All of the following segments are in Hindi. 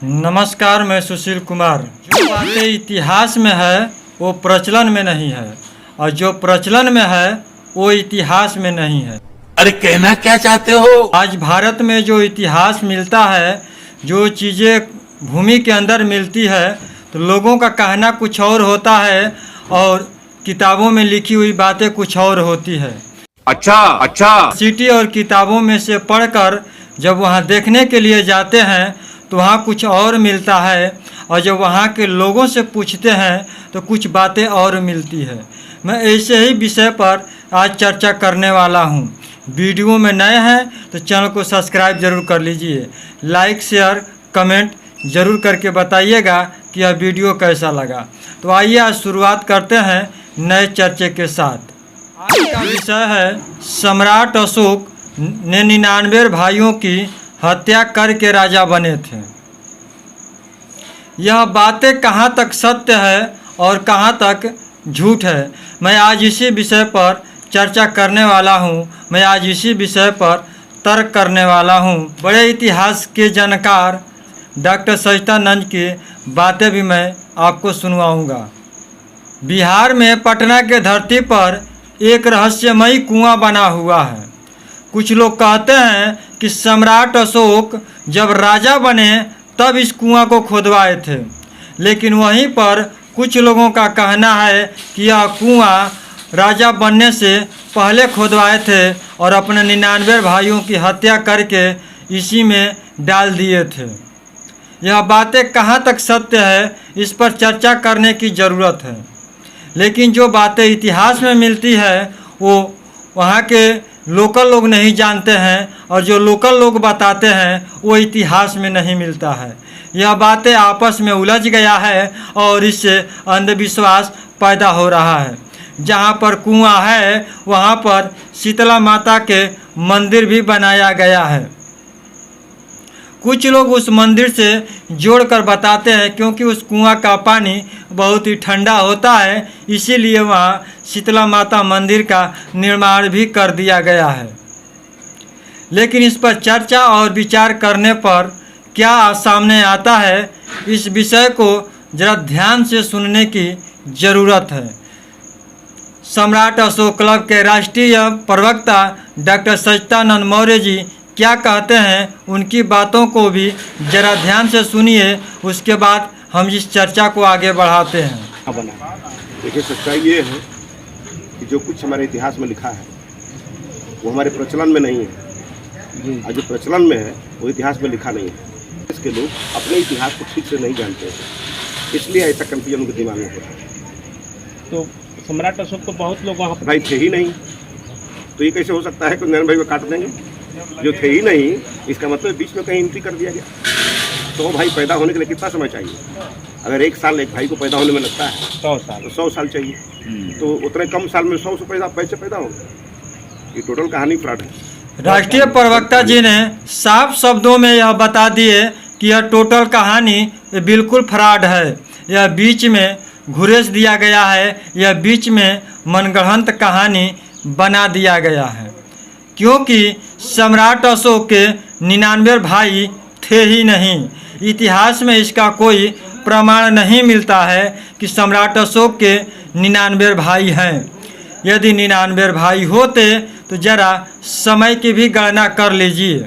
नमस्कार, मैं सुशील कुमार। जो बातें इतिहास में है वो प्रचलन में नहीं है, और जो प्रचलन में है वो इतिहास में नहीं है। अरे कहना क्या चाहते हो? आज भारत में जो इतिहास मिलता है, जो चीज़ें भूमि के अंदर मिलती है, तो लोगों का कहना कुछ और होता है और किताबों में लिखी हुई बातें कुछ और होती है। अच्छा। सिटी और किताबों में से पढ़कर जब वहाँ देखने के लिए जाते हैं तो वहाँ कुछ और मिलता है, और जब वहाँ के लोगों से पूछते हैं तो कुछ बातें और मिलती है। मैं ऐसे ही विषय पर आज चर्चा करने वाला हूँ। वीडियो में नए हैं तो चैनल को सब्सक्राइब ज़रूर कर लीजिए। लाइक शेयर कमेंट ज़रूर करके बताइएगा कि यह वीडियो कैसा लगा। तो आइए आज शुरुआत करते हैं नए चर्चे के साथ। आज का विषय है सम्राट अशोक ने 99 भाइयों की हत्या करके राजा बने थे। यह बातें कहाँ तक सत्य है और कहाँ तक झूठ है, मैं आज इसी विषय पर चर्चा करने वाला हूँ। मैं आज इसी विषय पर तर्क करने वाला हूँ। बड़े इतिहास के जानकार डॉक्टर सच्चिदानंद की बातें भी मैं आपको सुनवाऊँगा। बिहार में पटना के धरती पर एक रहस्यमयी कुआं बना हुआ है। कुछ लोग कहते हैं कि सम्राट अशोक जब राजा बने तब इस कुआं को खोदवाए थे, लेकिन वहीं पर कुछ लोगों का कहना है कि यह कुआं राजा बनने से पहले खोदवाए थे और अपने 99 भाइयों की हत्या करके इसी में डाल दिए थे। यह बातें कहाँ तक सत्य है, इस पर चर्चा करने की ज़रूरत है। लेकिन जो बातें इतिहास में मिलती है वो वहाँ के लोकल लोग नहीं जानते हैं, और जो लोकल लोग बताते हैं वो इतिहास में नहीं मिलता है। यह बातें आपस में उलझ गया है और इससे अंधविश्वास पैदा हो रहा है। जहाँ पर कुआं है वहाँ पर शीतला माता के मंदिर भी बनाया गया है। कुछ लोग उस मंदिर से जोड़कर बताते हैं क्योंकि उस कुआं का पानी बहुत ही ठंडा होता है, इसीलिए वहाँ शीतला माता मंदिर का निर्माण भी कर दिया गया है। लेकिन इस पर चर्चा और विचार करने पर क्या सामने आता है, इस विषय को जरा ध्यान से सुनने की ज़रूरत है। सम्राट अशोक क्लब के राष्ट्रीय प्रवक्ता डॉक्टर सच्चिदानंद मौर्य जी क्या कहते हैं, उनकी बातों को भी जरा ध्यान से सुनिए। उसके बाद हम इस चर्चा को आगे बढ़ाते हैं। देखिए, सच्चाई ये है कि जो कुछ हमारे इतिहास में लिखा है वो हमारे प्रचलन में नहीं है, और जो प्रचलन में है वो इतिहास में लिखा नहीं है। इसके लोग अपने इतिहास को ठीक से नहीं जानते हैं, इसलिए ऐसा कंफ्यूजन उनके दिमाग में होता है। तो सम्राट अशोक को बहुत लोग वहाँ भाई थे ही नहीं, तो ये कैसे हो सकता है कि नैन भाई को काट देंगे? जो थे ही नहीं, इसका मतलब बीच में कहीं एंट्री कर दिया गया। 100 भाई पैदा होने के लिए कितना समय चाहिए? अगर 1 साल एक भाई को पैदा होने में लगता है 100 साल, तो 100 साल चाहिए, तो उतने कम साल में 100 से पैदा हो गए। ये टोटल कहानी फ्रॉड है। राष्ट्रीय प्रवक्ता जी ने साफ शब्दों में यह बता दिए कि यह टोटल कहानी बिल्कुल फ्रॉड है। यह बीच में घुरेस दिया गया है, यह बीच में मनगढ़ंत कहानी बना दिया गया है, क्योंकि सम्राट अशोक के 99 भाई थे ही नहीं। इतिहास में इसका कोई प्रमाण नहीं मिलता है कि सम्राट अशोक के 99 भाई हैं। यदि 99 भाई होते तो ज़रा समय की भी गणना कर लीजिए।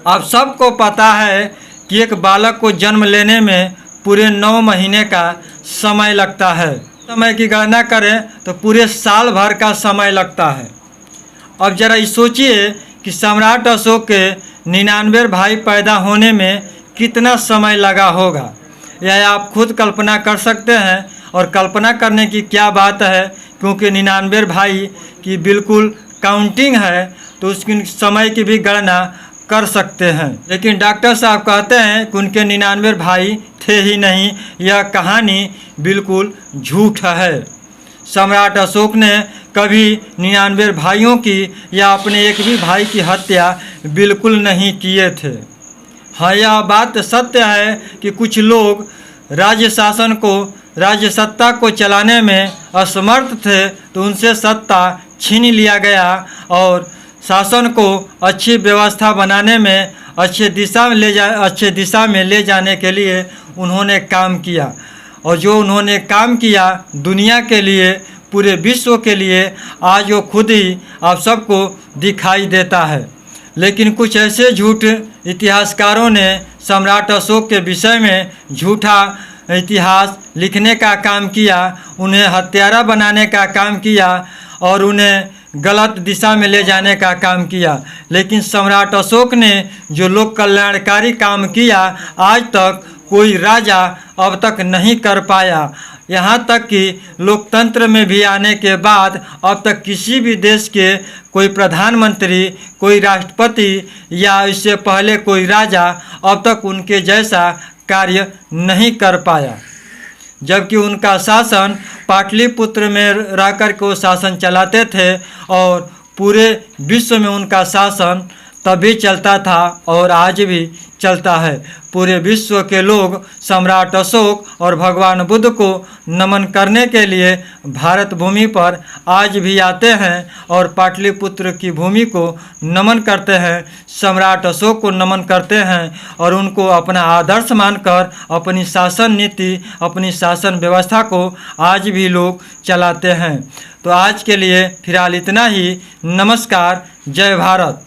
आप सबको पता है कि एक बालक को जन्म लेने में पूरे 9 महीने का समय लगता है। समय की गणना करें तो पूरे साल भर का समय लगता है। अब ज़रा ये सोचिए कि सम्राट अशोक के 99 भाई पैदा होने में कितना समय लगा होगा। यह आप खुद कल्पना कर सकते हैं, और कल्पना करने की क्या बात है, क्योंकि 99 भाई की बिल्कुल काउंटिंग है, तो उसकी समय की भी गणना कर सकते हैं। लेकिन डॉक्टर साहब कहते हैं कि उनके 99 भाई थे ही नहीं। यह कहानी बिल्कुल झूठ है। सम्राट अशोक ने कभी 99 भाइयों की या अपने एक भी भाई की हत्या बिल्कुल नहीं किए थे। हाँ, यह बात सत्य है कि कुछ लोग राज्य सत्ता को चलाने में असमर्थ थे, तो उनसे सत्ता छीन लिया गया और शासन को अच्छी व्यवस्था बनाने में अच्छे दिशा में ले जाने के लिए उन्होंने काम किया। और जो उन्होंने काम किया दुनिया के लिए, पूरे विश्व के लिए, आज वो खुद ही आप सबको दिखाई देता है। लेकिन कुछ ऐसे झूठ इतिहासकारों ने सम्राट अशोक के विषय में झूठा इतिहास लिखने का काम किया, उन्हें हत्यारा बनाने का काम किया और उन्हें गलत दिशा में ले जाने का काम किया। लेकिन सम्राट अशोक ने जो लोक कल्याणकारी काम किया, आज तक कोई राजा अब तक नहीं कर पाया। यहाँ तक कि लोकतंत्र में भी आने के बाद अब तक किसी भी देश के कोई प्रधानमंत्री, कोई राष्ट्रपति या इससे पहले कोई राजा अब तक उनके जैसा कार्य नहीं कर पाया। जबकि उनका शासन पाटलिपुत्र में रहकर के वो शासन चलाते थे और पूरे विश्व में उनका शासन तभी चलता था और आज भी चलता है। पूरे विश्व के लोग सम्राट अशोक और भगवान बुद्ध को नमन करने के लिए भारत भूमि पर आज भी आते हैं और पाटलिपुत्र की भूमि को नमन करते हैं, सम्राट अशोक को नमन करते हैं और उनको अपना आदर्श मानकर अपनी शासन नीति, अपनी शासन व्यवस्था को आज भी लोग चलाते हैं। तो आज के लिए फिलहाल इतना ही। नमस्कार। जय भारत।